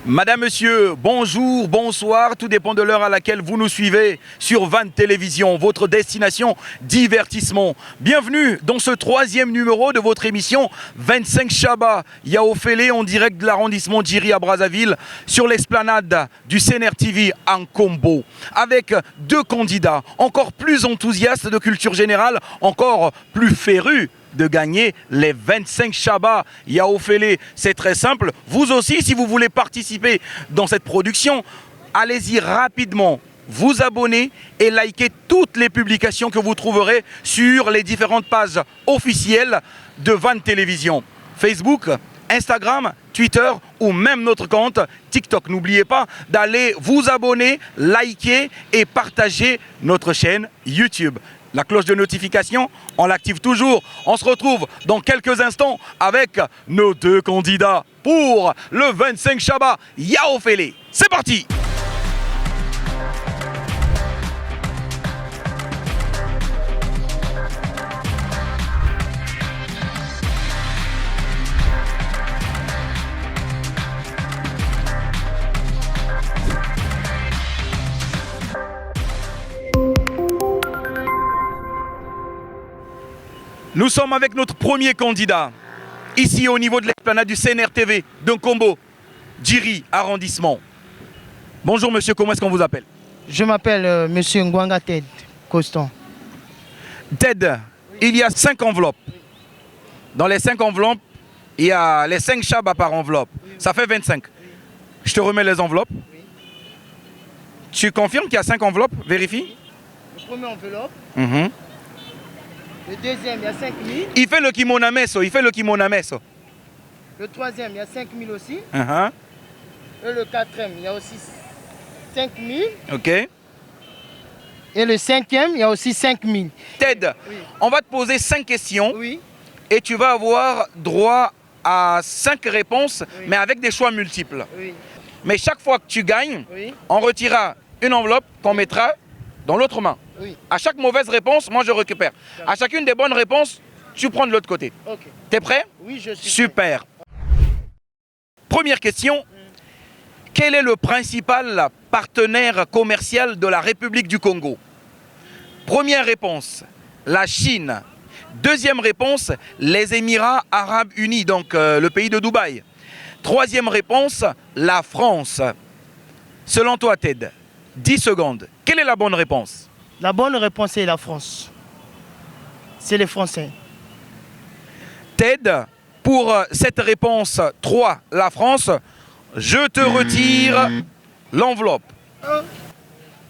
Madame, monsieur, bonjour, bonsoir, tout dépend de l'heure à laquelle vous nous suivez sur Van Télévision, votre destination divertissement. Bienvenue dans ce troisième numéro de votre émission 25 Chaba, Yaofélé en direct de l'arrondissement d'Jiri à Brazzaville sur l'esplanade du CNR TV en combo. Avec deux candidats encore plus enthousiastes de culture générale, encore plus férus de gagner les 25 Chaba Yaofélé. C'est très simple. Vous aussi, si vous voulez participer dans cette production, allez-y rapidement. Vous abonner et liker toutes les publications que vous trouverez sur les différentes pages officielles de Van Télévision. Facebook, Instagram, Twitter ou même notre compte TikTok. N'oubliez pas d'aller vous abonner, liker et partager notre chaîne YouTube. La cloche de notification, on l'active toujours. On se retrouve dans quelques instants avec nos deux candidats pour le 25 Chaba Yaofélé. C'est parti! Nous sommes avec notre premier candidat, ici au niveau de l'esplanade du CNR TV, d'un combo, Djiri, arrondissement. Bonjour monsieur, comment est-ce qu'on vous appelle? Je m'appelle monsieur Ngwanga Ted Coston. Ted, il y a 5 enveloppes. Dans les 5 enveloppes, il y a les 5 Chaba par enveloppe. Ça fait 25. Je te remets les enveloppes. Tu confirmes qu'il y a 5 enveloppes? Vérifie. Le premier enveloppe. Le deuxième, il y a 5 000. Il fait le kimonameso, il fait le kimonameso. Le troisième, il y a 5 000 aussi. Uh-huh. Et le quatrième, il y a aussi 5 000. Ok. Et le cinquième, il y a aussi 5 000. Ted, Oui. on va te poser 5 questions Oui. et tu vas avoir droit à 5 réponses, Oui. mais avec des choix multiples. Oui. Mais chaque fois que tu gagnes, Oui. on retirera une enveloppe qu'on mettra dans l'autre main. Oui. À chaque mauvaise réponse, moi je récupère. À chacune des bonnes réponses, tu prends de l'autre côté. Ok. T'es prêt? Oui, je suis. Super. Première question. Quel est le principal partenaire commercial de la République du Congo? Première réponse, la Chine. Deuxième réponse, les Émirats Arabes Unis, donc le pays de Dubaï. Troisième réponse, la France. Selon toi, Ted, 10 secondes. Quelle est la bonne réponse? La bonne réponse est la France. C'est les Français. Ted, pour cette réponse 3, la France, je te retire l'enveloppe.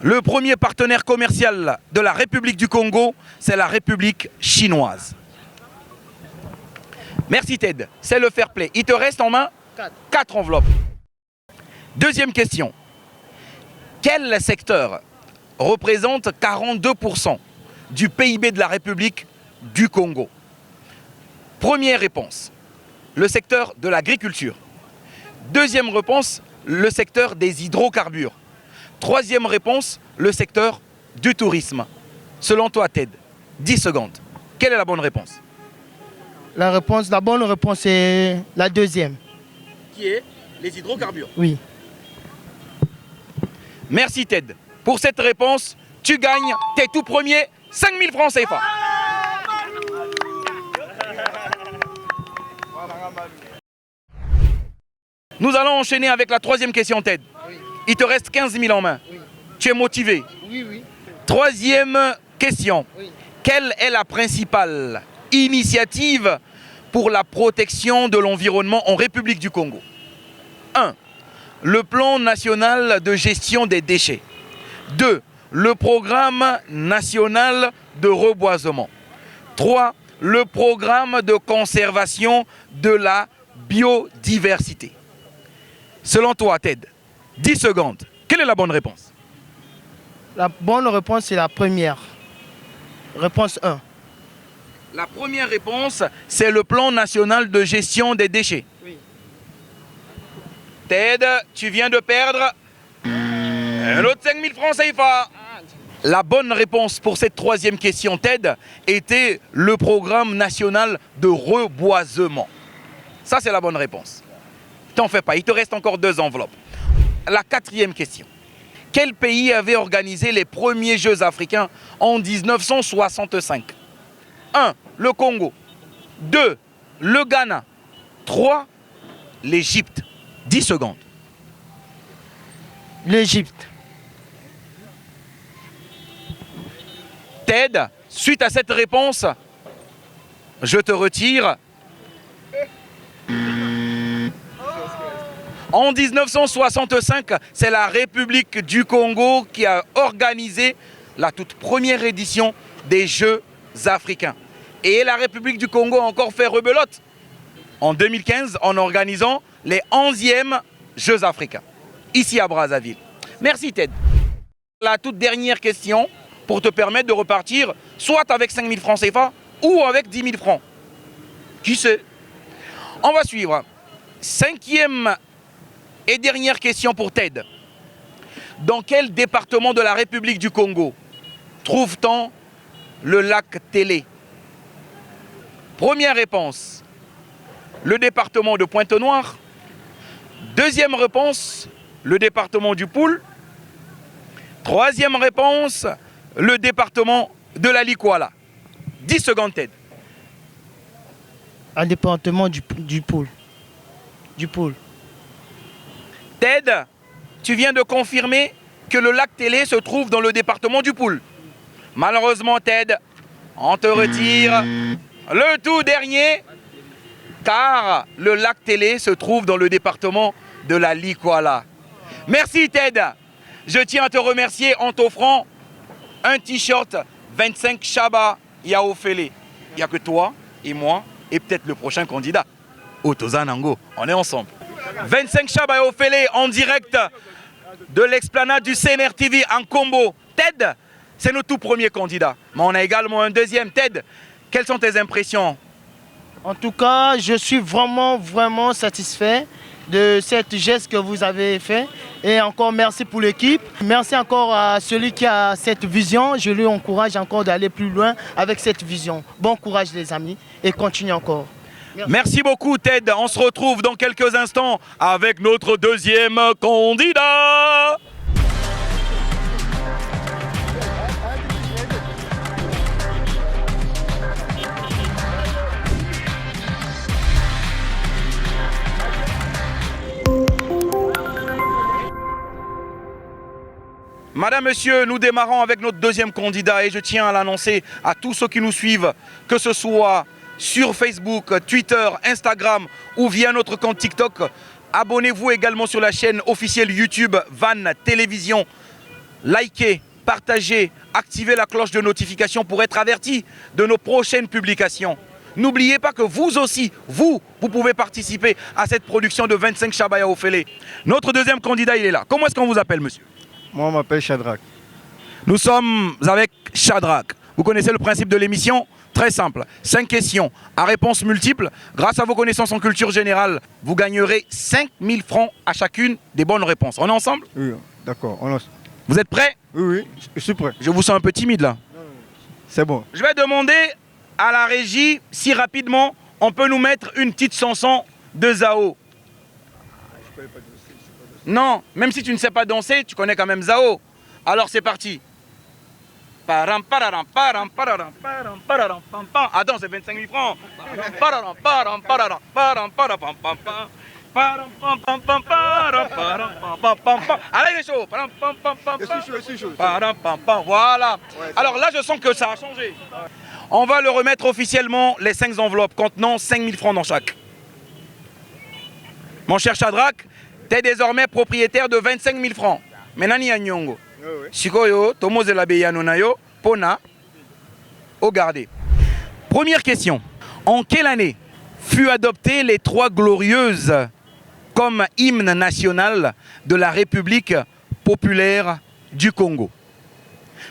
Le premier partenaire commercial de la République du Congo, c'est la République chinoise. Merci Ted, c'est le fair play. Il te reste en main 4 enveloppes. Deuxième question. Quel secteur représente 42% du PIB de la République du Congo? Première réponse, le secteur de l'agriculture. Deuxième réponse, le secteur des hydrocarbures. Troisième réponse, le secteur du tourisme. Selon toi, Ted, 10 secondes. Quelle est la bonne réponse? La bonne réponse est la deuxième. Qui est les hydrocarbures. Oui. Merci Ted. Pour cette réponse, tu gagnes tes tout premiers 5 000 francs CFA. Nous allons enchaîner avec la troisième question, Ted. Oui. Il te reste 15 000 en main. Oui. Tu es motivé. Oui, oui. Troisième question. Oui. Quelle est la principale initiative pour la protection de l'environnement en République du Congo? 1. Le plan national de gestion des déchets. 2. Le programme national de reboisement. 3. Le programme de conservation de la biodiversité. Selon toi, Ted, 10 secondes. Quelle est la bonne réponse? La bonne réponse est la première. Réponse 1. La première réponse, c'est le plan national de gestion des déchets. Oui. Ted, tu viens de perdre un autre 5 000 francs CFA. La bonne réponse pour cette troisième question, Ted, était le programme national de reboisement. Ça, c'est la bonne réponse. T'en fais pas, il te reste encore 2 enveloppes. la quatrième question. Quel pays avait organisé les premiers Jeux africains en 1965? 1. Le Congo. 2. Le Ghana. 3. L'Égypte. 10 secondes. L'Égypte. Ted, suite à cette réponse, je te retire. En 1965, c'est la République du Congo qui a organisé la toute première édition des Jeux africains. Et la République du Congo a encore fait rebelote en 2015 en organisant les 11e Jeux africains, ici à Brazzaville. Merci Ted. La toute dernière question pour te permettre de repartir soit avec 5 000 francs CFA ou avec 10 000 francs. Qui sait? On va suivre. 5e et dernière question pour Ted. Dans quel département de la République du Congo trouve-t-on le lac Télé? Première réponse, le département de Pointe-Noire. Deuxième réponse, le département du Poul. Troisième réponse, le département de la Likwala. 10 secondes, Ted. Un département du Poul. Du Poul. Ted, tu viens de confirmer que le lac Télé se trouve dans le département du Poul. Malheureusement, Ted, on te retire le tout dernier, car le lac Télé se trouve dans le département de la Likwala. Merci, Ted. Je tiens à te remercier en t'offrant un t-shirt 25 Chaba Yaofele. Il n'y a que toi et moi et peut-être le prochain candidat. Otozanango, on est ensemble. 25 Chaba Yaofele en direct de l'explanade du CNR TV en combo. Ted, c'est notre tout premier candidat. Mais on a également un deuxième. Ted, quelles sont tes impressions? En tout cas, je suis vraiment satisfait de cette geste que vous avez fait. Et encore merci pour l'équipe. Merci encore à celui qui a cette vision. Je lui encourage encore d'aller plus loin avec cette vision. Bon courage les amis et continue encore. Merci beaucoup Ted. On se retrouve dans quelques instants avec notre deuxième candidat. Madame, Monsieur, nous démarrons avec notre deuxième candidat et je tiens à l'annoncer à tous ceux qui nous suivent, que ce soit sur Facebook, Twitter, Instagram ou via notre compte TikTok. Abonnez-vous également sur la chaîne officielle YouTube Van Télévision. Likez, partagez, activez la cloche de notification pour être averti de nos prochaines publications. N'oubliez pas que vous aussi, vous pouvez participer à cette production de 25 Chaba Yaofele. Notre deuxième candidat, il est là. Comment est-ce qu'on vous appelle, monsieur? Moi, on m'appelle Shadrach. Nous sommes avec Shadrach. Vous connaissez le principe de l'émission? Très simple. 5 questions à réponse multiple. Grâce à vos connaissances en culture générale, vous gagnerez 5 000 francs à chacune des bonnes réponses. On est ensemble? Oui, d'accord. Vous êtes prêts? Oui, je suis prêt. Je vous sens un peu timide là. C'est bon. Je vais demander à la régie si rapidement on peut nous mettre une petite chanson de Zao. Non, même si tu ne sais pas danser, tu connais quand même Zao. Alors c'est parti. Attends, c'est 25 000 francs. Allez, il est chaud. Je suis chaud. Voilà. Alors là, je sens que ça a changé. On va le remettre officiellement, les 5 enveloppes contenant 5 000 francs dans chaque. Mon cher Shadrach, tu es désormais propriétaire de 25 000 francs. Maintenant, il y a Nyongo. Sikoyo, Tomo Zelabeya Nonayo, Pona, au gardé. Première question. En quelle année fut adopté les 3 glorieuses comme hymne national de la République populaire du Congo?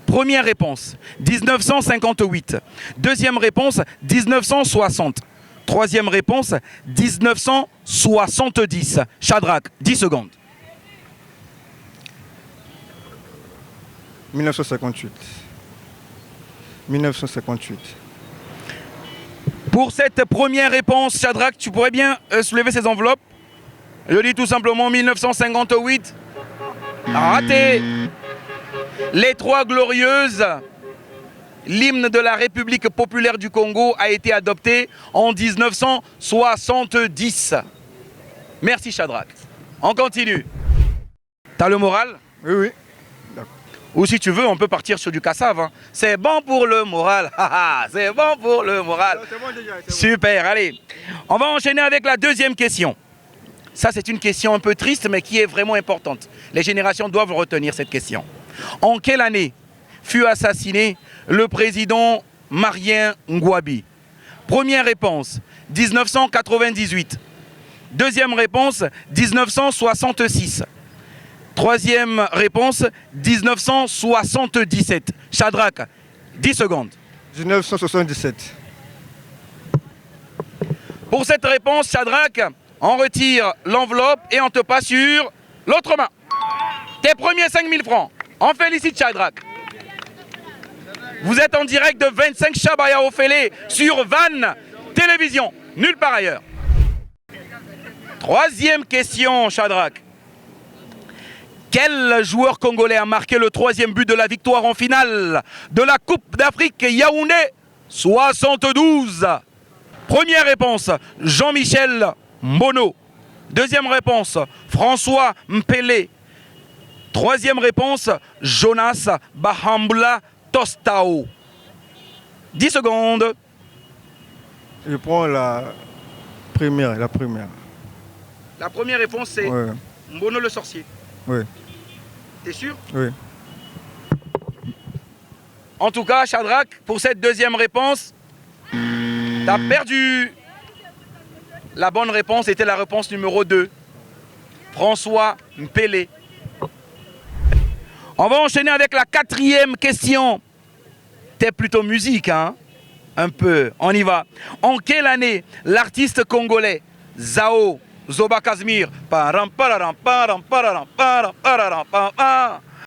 Première réponse, 1958. Deuxième réponse, 1960. Troisième réponse, 1970. Shadrach, 10 secondes. 1958. 1958. Pour cette première réponse, Shadrach, tu pourrais bien soulever ces enveloppes? Je dis tout simplement 1958. Raté. Les Trois Glorieuses, l'hymne de la République populaire du Congo, a été adopté en 1970. Merci Shadrach. On continue. T'as le moral? Oui, oui. Ou si tu veux, on peut partir sur du cassave. Hein. C'est bon pour le moral. C'est bon pour le moral. C'est bon déjà. Super, allez. On va enchaîner avec la deuxième question. Ça, c'est une question un peu triste, mais qui est vraiment importante. Les générations doivent retenir cette question. En quelle année fut assassiné le président Marien Ngouabi? Première réponse, 1998. Deuxième réponse, 1966. Troisième réponse, 1977. Shadrach, 10 secondes. 1977. Pour cette réponse, Shadrach, on retire l'enveloppe et on te passe sur l'autre main. Tes premiers 5000 francs. On félicite Shadrach. Vous êtes en direct de 25 Chabaya Ofele sur Van Télévision. Nulle part ailleurs. Troisième question, Shadrach. Quel joueur congolais a marqué le troisième but de la victoire en finale de la Coupe d'Afrique Yaoundé 72? Première réponse, Jean-Michel Mbono. Deuxième réponse, François Mpele. Troisième réponse, Jonas Bahambla Tostao. 10 secondes. Je prends la première. La première réponse, c'est Ouais. Mbono le sorcier. Oui. T'es sûr? Oui. En tout cas, Shadrach, pour cette deuxième réponse, t'as perdu. La bonne réponse était la réponse numéro 2. François Mpele. On va enchaîner avec la quatrième question. T'es plutôt musique, hein? Un peu. On y va. En quelle année l'artiste congolais Zao Zoba Kazmir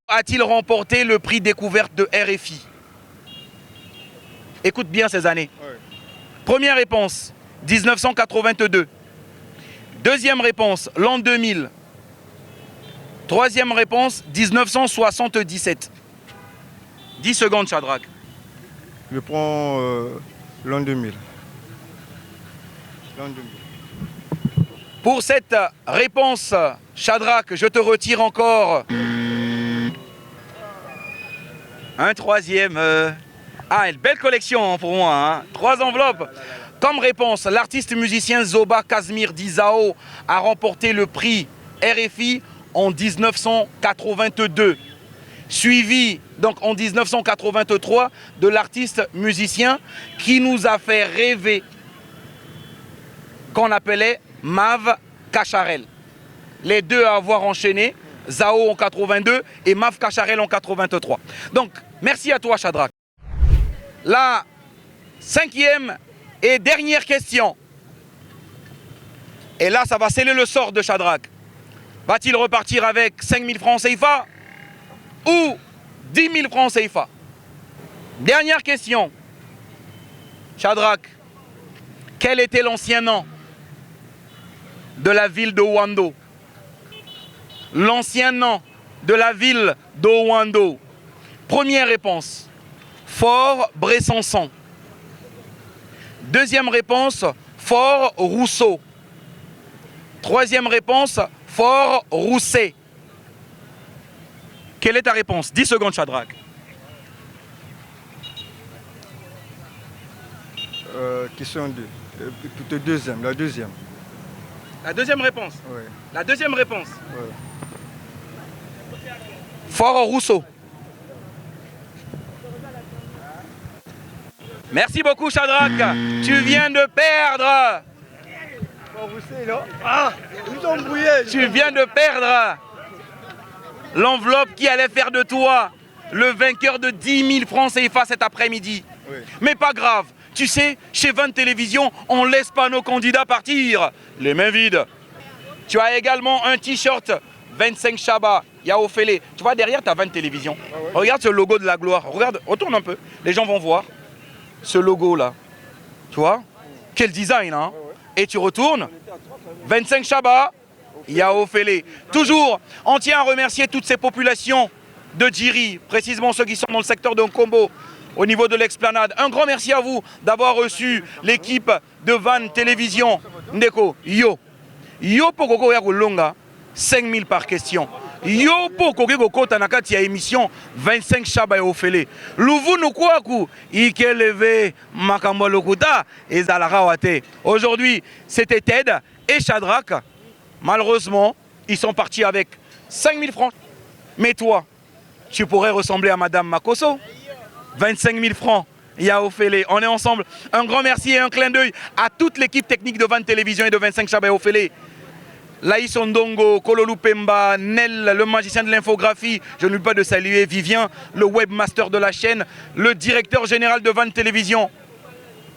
a-t-il remporté le prix découverte de RFI? Écoute bien ces années. Ouais. Première réponse, 1982. Deuxième réponse, l'an 2000. Troisième réponse, 1977. 10 secondes, Shadrach. Je prends l'an 2000. L'an 2000. Pour cette réponse, Shadrach, je te retire encore un troisième. Ah, une belle collection pour moi. Hein. 3 enveloppes. Comme réponse, l'artiste musicien Zoba Kazmir Dizao a remporté le prix RFI en 1982. Suivi donc en 1983 de l'artiste musicien qui nous a fait rêver, qu'on appelait Mav Kacharel. Les deux à avoir enchaîné, Zao en 82 et Mav Kacharel en 83. Donc, merci à toi, Shadrach. La cinquième et dernière question. Et là, ça va sceller le sort de Shadrach. Va-t-il repartir avec 5 000 francs CFA ou 10 000 francs CFA? Dernière question. Shadrach, quel était l'ancien nom de la ville de Ouando? L'ancien nom de la ville de Ouando. Première réponse, Fort Bressançon. Deuxième réponse, Fort Rousseau. Troisième réponse, Fort Rousset. Quelle est ta réponse? 10 secondes, Shadrach. Question 2. Plutôt deuxième, la deuxième. La deuxième réponse. Oui. La deuxième réponse. Ouais. Fort Rousseau. Merci beaucoup, Shadrach. Tu viens de perdre. Tu viens de perdre l'enveloppe qui allait faire de toi le vainqueur de 10 000 francs CFA cet après-midi. Oui. Mais pas grave. Tu sais, chez Van Télévision, on ne laisse pas nos candidats partir les mains vides. Tu as également un t-shirt 25 Chaba, Yaofele. Tu vois, derrière, tu as Van Télévision. Ah ouais. Regarde ce logo de la gloire. Regarde, retourne un peu. Les gens vont voir ce logo-là. Tu vois? Quel design, hein? Et tu retournes. 25 Chaba, Yaofele. Toujours, on tient à remercier toutes ces populations de Djiri, précisément ceux qui sont dans le secteur de Nkombo, au niveau de l'esplanade. Un grand merci à vous d'avoir reçu l'équipe de Van Télévision. Ndeko, yo pokoko ya kolonga 5000 par question. Yo pokoko kokota na kati ya émission 25 Chaba Yaofele. Luvu nukwaku ikeleve makambo lokuta ezalaka wate. Aujourd'hui, c'était Ted et Shadrach. Malheureusement, ils sont partis avec 5000 francs. Mais toi, tu pourrais ressembler à Madame Makoso. 25 000 francs. Yaofele, on est ensemble. Un grand merci et un clin d'œil à toute l'équipe technique de Van Télévision et de 25 Chaba Yaofele. Laïs Ondongo, Kololu Pemba, Nel, le magicien de l'infographie. Je n'oublie pas de saluer Vivien, le webmaster de la chaîne, le directeur général de Van Télévision.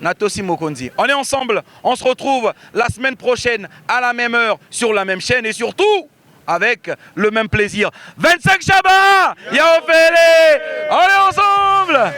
Natosi Mokonzi. On est ensemble, on se retrouve la semaine prochaine à la même heure sur la même chaîne et surtout avec le même plaisir. 25 Chaba Yaofele, on est ensemble.